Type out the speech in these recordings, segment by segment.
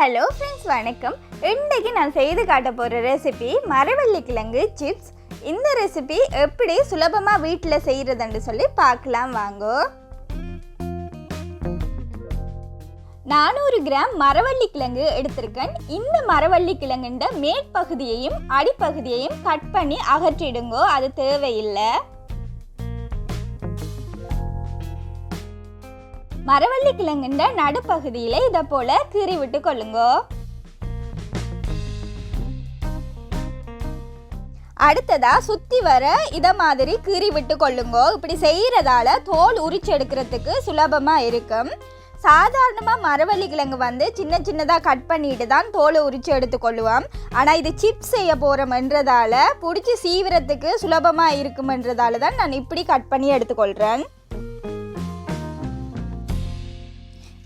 Hello friends, வணக்கம். இன்றைக்கு நான் செய்து காட்ட போகிற ரெசிபி மரவள்ளி கிழங்கு சிப்ஸ். இந்த ரெசிபி எப்படி சுலபமாக வீட்டில் செய்கிறதுன்னு சொல்லி பார்க்கலாம் வாங்கோ. 400 கிராம் மரவள்ளி கிழங்கு எடுத்திருக்கேன். இந்த மரவள்ளி கிழங்குன்ற மேற்பகுதியையும் அடிப்பகுதியையும் கட் பண்ணி அகற்றிடுங்கோ, அது தேவையில்லை. மரவள்ளி கிழங்குன்ற நடுப்பகுதியில் இதை போல கீறி விட்டு கொள்ளுங்க. அடுத்ததா சுத்தி வர இதை மாதிரி கீறி விட்டு கொள்ளுங்க. இப்படி செய்யறதால தோல் உரிச்சு எடுக்கிறதுக்கு சுலபமா இருக்கும். சாதாரணமாக மரவள்ளி கிழங்கு சின்ன சின்னதாக கட் பண்ணிட்டு தான் தோலை உரிச்சு எடுத்துக்கொள்ளுவோம். ஆனால் இது சிப்ஸ் செய்ய போகிறோம்ன்றதால பிடிச்சி சீவிரத்துக்கு சுலபமாக இருக்குமென்றதால தான் நான் இப்படி கட் பண்ணி எடுத்துக்கொள்கிறேன்.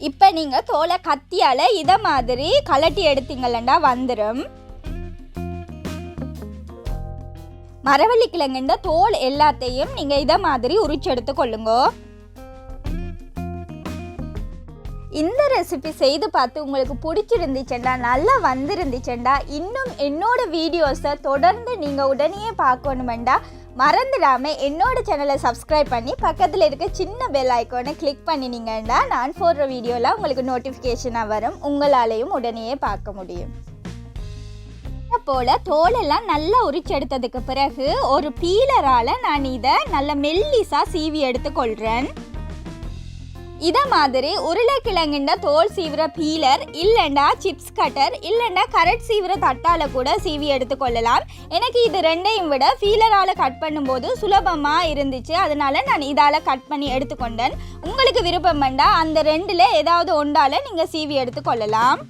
இப்போ நீங்கள் தோலை கத்தியால் இதை மாதிரி கலட்டி எடுத்தீங்களா வந்துடும். மரவள்ளி கிழங்குன்ற தோல் எல்லாத்தையும் நீங்கள் இதை மாதிரி உரிச்சு எடுத்துக்கொள்ளுங்க. இந்த ரெசிபி செய்து பார்த்து உங்களுக்கு பிடிச்சிருந்துச்சுண்டா, நல்லா வந்திருந்துச்சுண்டா, இன்னும் என்னோட வீடியோஸை தொடர்ந்து நீங்கள் உடனே பார்க்கணுமெண்டா மறந்துடாமல் என்னோட சேனலை சப்ஸ்கிரைப் பண்ணி பக்கத்தில் இருக்க சின்ன பெல் ஐக்கானை கிளிக் பண்ணினீங்கன்னா நான் போடுற வீடியோலாம் உங்களுக்கு நோட்டிஃபிகேஷனாக வரும். உங்களாலேயும் உடனே பார்க்க முடியும். போல் தோலெல்லாம் நல்லா உரிச்செடுத்ததுக்கு பிறகு ஒரு பீலரால் நான் இதை நல்லா மெல்லிசாக சீவி எடுத்துக்கொள்கிறேன். இதை மாதிரி உருளைக்கிழங்குண்ட தோல் சீவிர பீலர் இல்லைண்டா சிப்ஸ் கட்டர் இல்லைண்டா கரெக்ட் சீவிர தட்டால் கூட சீவி எடுத்துக்கொள்ளலாம். எனக்கு இது ரெண்டையும் விட பீலரால் கட் பண்ணும்போது சுலபமாக இருந்துச்சு, அதனால நான் இதால் கட் பண்ணி எடுத்துக்கொண்டேன். உங்களுக்கு விருப்பம் வேண்டாம் அந்த ரெண்டில் ஏதாவது ஒன்றால் நீங்கள் சீவி எடுத்துக்கொள்ளலாம்.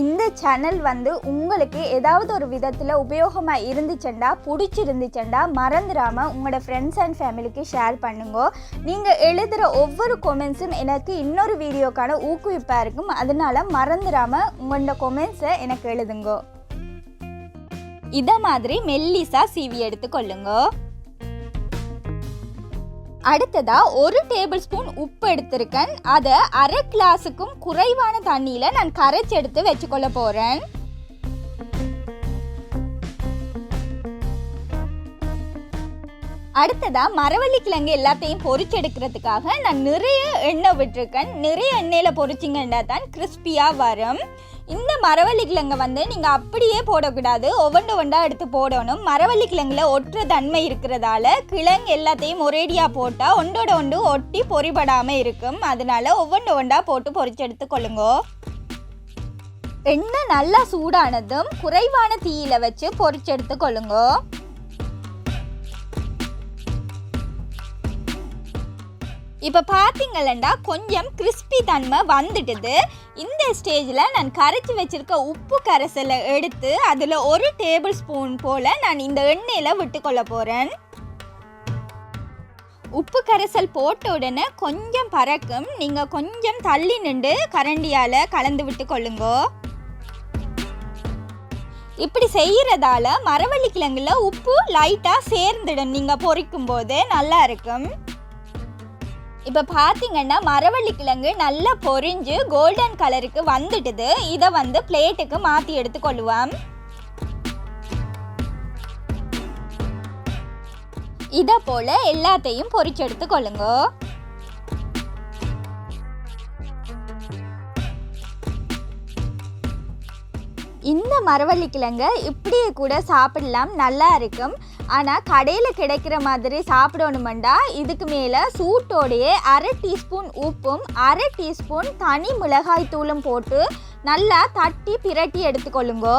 இந்த சேனல் உங்களுக்கு ஏதாவது ஒரு விதத்தில் உபயோகமாக இருந்துச்சுண்டா, பிடிச்சிருந்துச்சுண்டா மறந்துடாமல் உங்களோட ஃப்ரெண்ட்ஸ் அண்ட் ஃபேமிலிக்கு ஷேர் பண்ணுங்க. நீங்கள் எழுதுகிற ஒவ்வொரு கொமெண்ட்ஸும் எனக்கு இன்னொரு வீடியோக்கான ஊக்குவிப்பாக இருக்கும். அதனால மறந்துடாமல் உங்களோட கொமெண்ட்ஸை எனக்கு எழுதுங்க. இதை மாதிரி மெல்லிசாக சீவி எடுத்துக்கொள்ளுங்க. அடுத்ததா 1 டேபிள் ஸ்பூன் உப்பு எடுத்திருக்கேன். அதை அரை கிளாஸுக்கும் குறைவான தண்ணியில் நான் கரைச்சி எடுத்து வச்சுக்கொள்ள போகிறேன். அடுத்ததா மரவள்ளி கிழங்கு எல்லாத்தையும் பொரிச்செடுக்கிறதுக்காக நான் நிறைய எண்ணெய் விட்டுருக்கேன். நிறைய எண்ணெயில் பொரிச்சிங்கன்னா தான் கிறிஸ்பியாக வரும். இந்த மரவள்ளி கிழங்கை நீங்கள் அப்படியே போடக்கூடாது, ஒவ்வொண்டா எடுத்து போடணும். மரவள்ளி கிழங்குல ஒற்ற தன்மை இருக்கிறதால கிழங்கு எல்லாத்தையும் ஒரேடியாக போட்டால் ஒன்றோட ஒன்று ஒட்டி பொறிபடாமல் இருக்கும். அதனால ஒவ்வொண்டா போட்டு பொரிச்செடுத்து கொள்ளுங்க. எண்ணெய் நல்லா சூடானதும் குறைவான தீயில வச்சு பொரிச்செடுத்து கொள்ளுங்க. இப்போ பார்த்தீங்களா கொஞ்சம் கிறிஸ்பி தன்மை வந்துட்டுது. இந்த ஸ்டேஜில் நான் கரைச்சி வச்சுருக்க உப்பு கரைசலை எடுத்து அதில் 1 டேபிள் ஸ்பூன் போல் நான் இந்த எண்ணெயில் விட்டுக்கொள்ள போகிறேன். உப்பு கரைசல் போட்ட உடனே கொஞ்சம் பறக்கும். நீங்கள் கொஞ்சம் தள்ளி நின்று கரண்டியால் கலந்து விட்டு கொள்ளுங்க. இப்படி செய்கிறதால மரவள்ளி கிழங்குல உப்பு லைட்டாக சேர்ந்துடும். நீங்கள் பொரிக்கும் போது நல்லா இருக்கும். இப்போ பார்த்தீங்கன்னா மரவள்ளி கிழங்கு நல்லா பொரிஞ்சு கோல்டன் கலருக்கு வந்துட்டுது. இதை பிளேட்டுக்கு மாற்றி எடுத்துக்கொள்ளுவோம். இதை போல் எல்லாத்தையும் பொரிச்சு எடுத்துக்கொள்ளுங்க. இந்த மரவள்ளி கிழங்கை இப்படியே கூட சாப்பிடலாம், நல்லா இருக்கும். ஆனால் கடையில் கிடைக்கிற மாதிரி சாப்பிடணுமெண்டா இதுக்கு மேலே சூட்டோடையே அரை டீஸ்பூன் உப்பும் அரை டீஸ்பூன் தனி மிளகாய் தூளும் போட்டு நல்லா தட்டி பிரட்டி எடுத்துக்கொள்ளுங்க.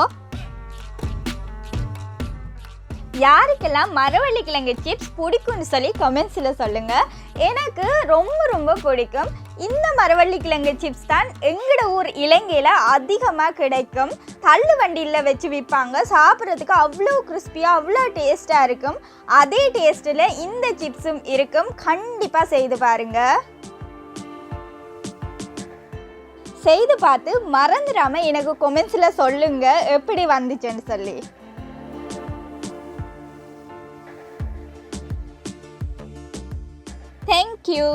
யாருக்கெல்லாம் மரவள்ளி கிழங்கு சிப்ஸ் பிடிக்கும்னு சொல்லி கமெண்ட்ஸில் சொல்லுங்கள். எனக்கு ரொம்ப ரொம்ப பிடிக்கும். இந்த மரவள்ளி கிழங்கு சிப்ஸ் தான் எங்களோட ஊர் இலங்கையில் அதிகமாக கிடைக்கும். தள்ளு வண்டியில் வச்சு விற்பாங்க. சாப்பிட்றதுக்கு அவ்வளோ கிறிஸ்பியாக அவ்வளோ டேஸ்ட்டாக இருக்கும். அதே டேஸ்ட்டில் இந்த சிப்ஸும் இருக்கும். கண்டிப்பாக செய்து பாருங்கள். செய்து பார்த்து மறந்துடாமல் எனக்கு கமெண்ட்ஸில் சொல்லுங்கள் எப்படி வந்துச்சுன்னு சொல்லி. Thank you.